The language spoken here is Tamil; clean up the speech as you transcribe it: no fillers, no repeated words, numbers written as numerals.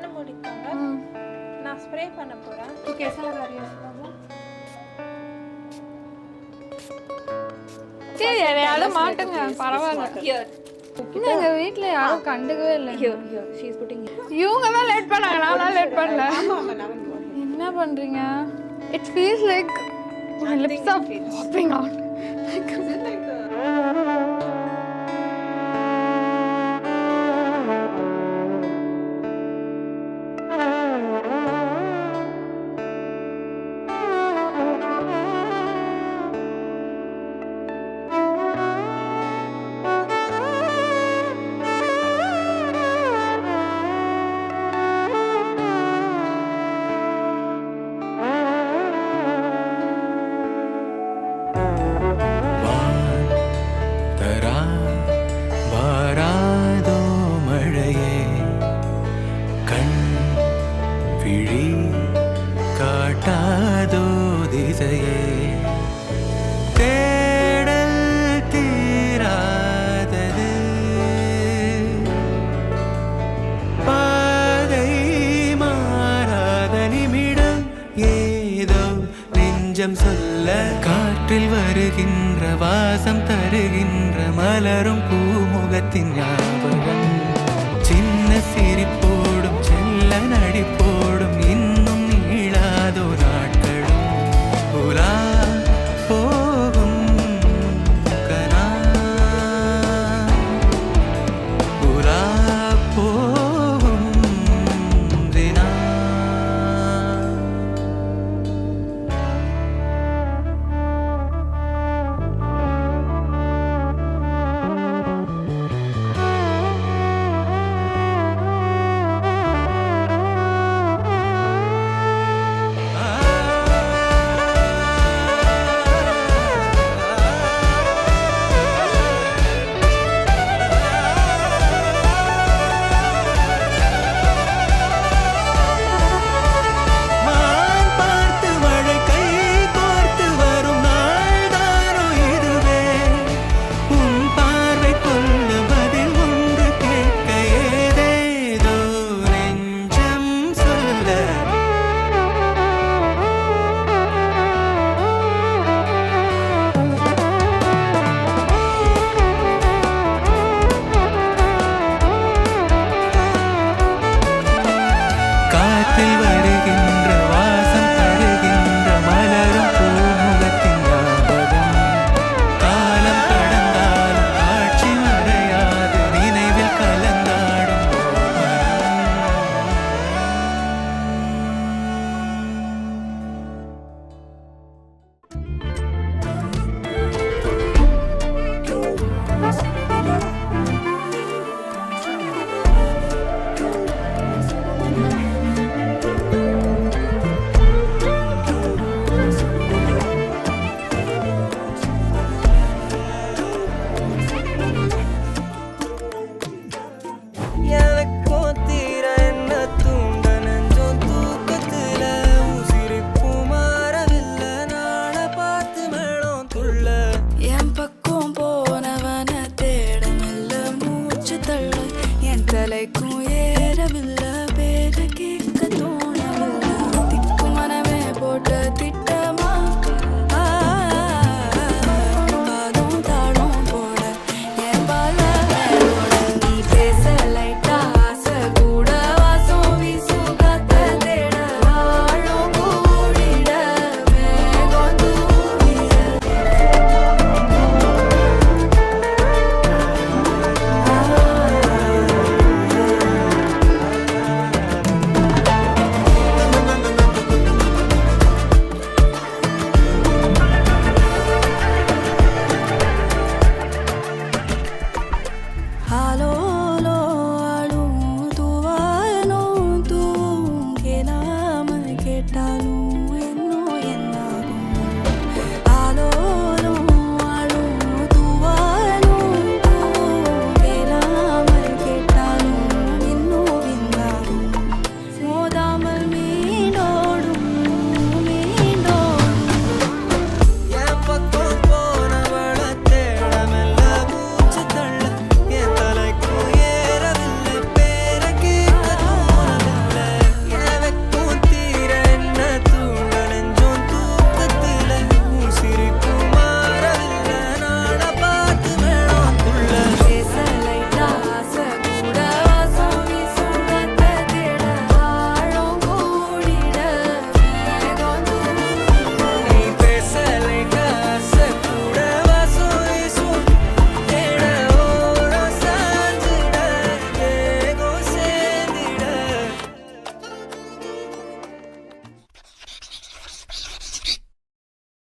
கண்ணை மூடிக்கோங்க. நான் ஸ்ப்ரே பண்ண போகிறேன். ஓகே சார் வரையும் சரி யாரும் மாட்டுங்க பரவாயில்ல. எங்க வீட்ல யாரும் கண்டுக்கவே இல்லை. இவங்க தான் லேட் பண்ணாங்க, நான் லேட் பண்ணல. என்ன பண்றீங்க? It feels like my lips are popping out. சொல்ல காற்றில் வருகின்ற வாசம் தருகின்ற மலரும் பூமுகத்தின் ஞாபகம் சின்ன சிரிப்போடும் செல்ல நடிப்போடும் இன்னும் நீளாதோ நாட்களும் உலா போகும் கனா உலா போகும் தினா. காற்றில்